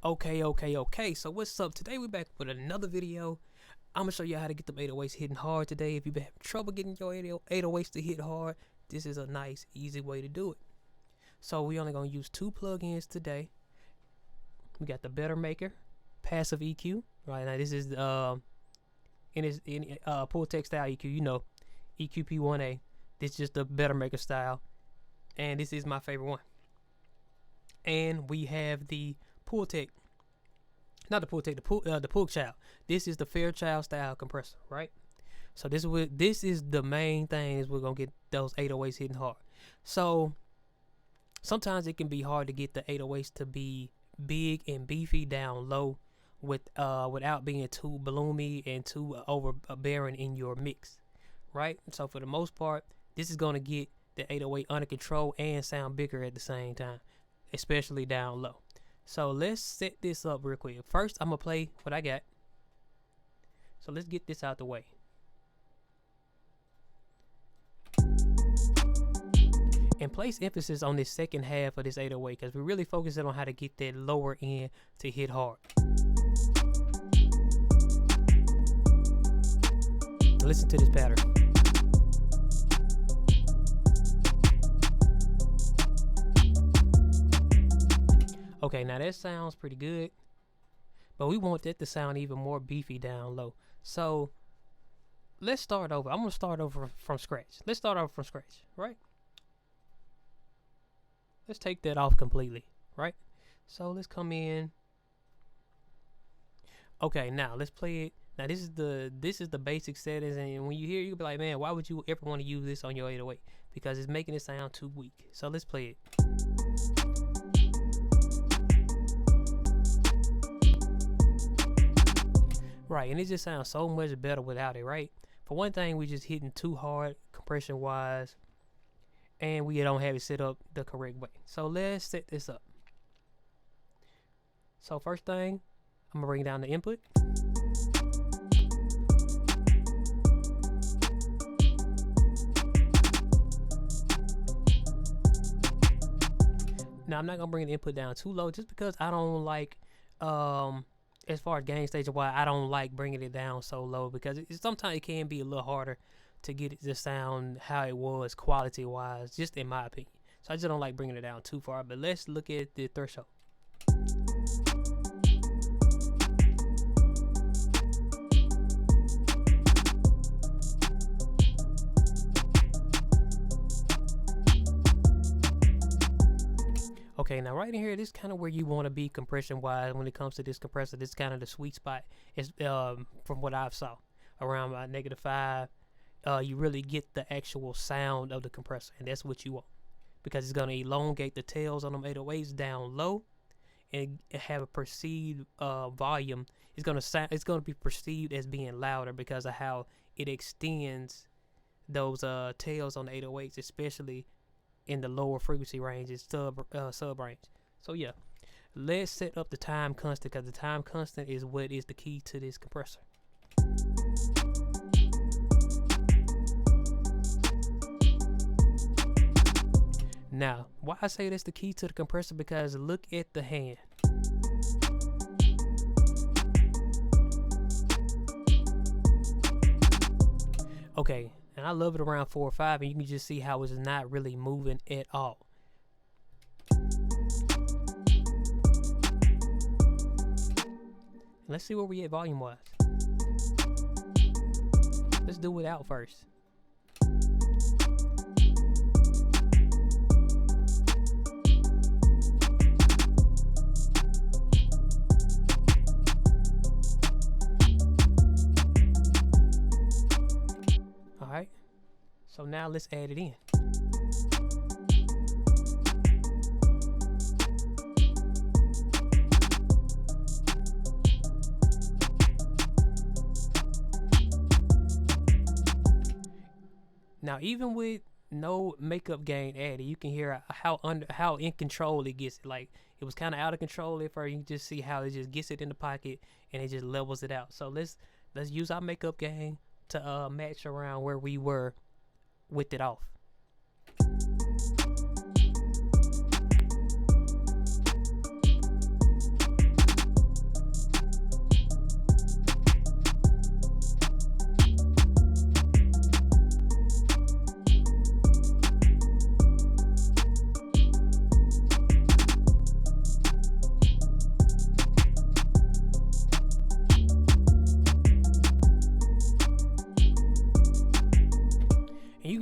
Okay. So what's up? Today we're back with another video. I'm gonna show you how to get them 808s hitting hard today. If you've been having trouble getting your 808s to hit hard, this is a nice, easy way to do it. So we only gonna use two plugins today. We got the Bettermaker Passive EQ. Right now, this is Puigchild style EQ. You know, EQP1A. This is just the Bettermaker style, and this is my favorite one. And we have the Puigchild, not the Puigchild, the Puigchild. This is the Fairchild style compressor, right? So this is the main thing, is we're gonna get those 808s hitting hard. So sometimes it can be hard to get the 808s to be big and beefy down low without being too bloomy and too overbearing in your mix, right? So for the most part, this is gonna get the 808 under control and sound bigger at the same time, especially down low. So let's set this up real quick. First, I'm gonna play what I got. So let's get this out the way. And place emphasis on this second half of this 808, because we're really focusing on how to get that lower end to hit hard. Listen to this pattern. Okay, now that sounds pretty good, but we want that to sound even more beefy down low. So let's start over. I'm gonna start over from scratch. Let's start over from scratch, right? Let's take that off completely, right? So let's come in. Okay, now let's play it. Now this is the basic settings, and when you hear it, you'll be like, man, why would you ever want to use this on your 808? Because it's making it sound too weak. So let's play it. Right, and it just sounds so much better without it, right? For one thing, we just hitting too hard compression wise, and we don't have it set up the correct way. So let's set this up. So first thing, I'm gonna bring down the input. Now I'm not gonna bring the input down too low, just because I don't like as far as gain stage wise, I don't like bringing it down so low, because sometimes it can be a little harder to get it to sound how it was quality wise, just in my opinion. So I just don't like bringing it down too far. But let's look at the threshold. Okay, now right in here, this is kind of where you want to be compression wise when it comes to this compressor. This is kind of the sweet spot. It's from what I've saw around -5. You really get the actual sound of the compressor, and that's what you want, because it's gonna elongate the tails on them 808s down low and have a perceived volume. It's gonna be perceived as being louder because of how it extends those tails on the 808s, especially in the lower frequency ranges, sub range. So yeah, let's set up the time constant, because the time constant is what is the key to this compressor. Now, why I say that's the key to the compressor, because look at the hand. Okay, and I love it around 4 or 5, and you can just see how it's not really moving at all. Let's see where we at volume wise. Let's do it out first. Alright, so now let's add it in. Now, even with no makeup gain added, you can hear how in control it gets. Like, it was kind of out of control at first. You can just see how it just gets it in the pocket and it just levels it out. So let's use our makeup gain to match around where we were with it off.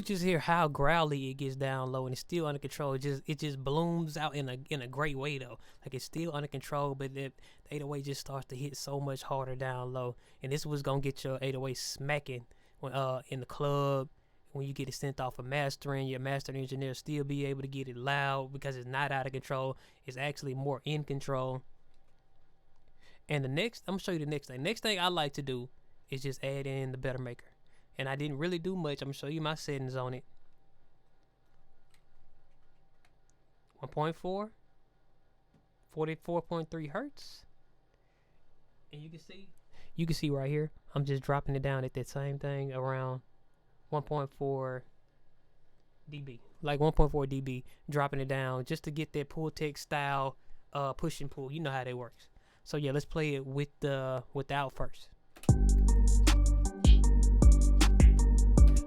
just hear how growly it gets down low, and it's still under control. It just blooms out in a great way though. Like it's still under control, but the 808 just starts to hit so much harder down low, and this was gonna get your 808 smacking when in the club. When you get it sent off for mastering, your mastering engineer still be able to get it loud because it's not out of control. It's actually more in control. And I'm gonna show you the next thing. Next thing I like to do is just add in the Bettermaker. And I didn't really do much. I'm gonna show you my settings on it. 1.4, 44.3 hertz. And you can see right here, I'm just dropping it down at that same thing around 1.4 dB, like 1.4 dB, dropping it down just to get that Puigchild style push and pull. You know how that works. So yeah, let's play it with without first.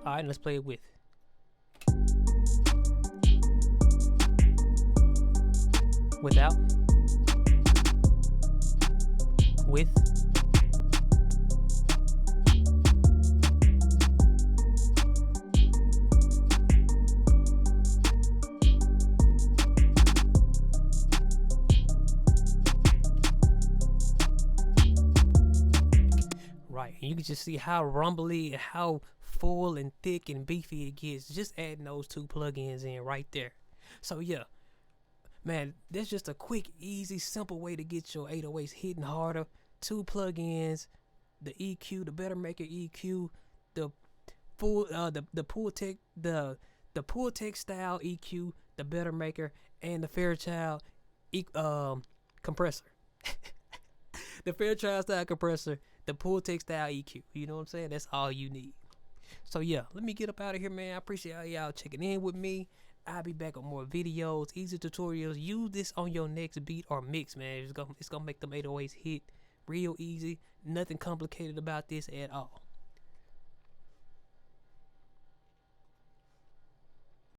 All right, let's play it with. Without. With. Right, and you can just see how rumbly and how full and thick and beefy it gets just adding those two plugins in right there. So yeah, man, that's just a quick, easy, simple way to get your 808s hitting harder. Two plugins, the EQ, the Bettermaker EQ, the full the Puigchild, the Puigchild style EQ, the Bettermaker, and the Fairchild compressor. The Fairchild style compressor, the Puigchild style EQ. You know what I'm saying? That's all you need. So yeah, let me get up out of here, man. I appreciate all y'all checking in with me. I'll be back on more videos, easy tutorials. Use this on your next beat or mix, man. It's gonna make them 808s hit real easy. Nothing complicated about this at all.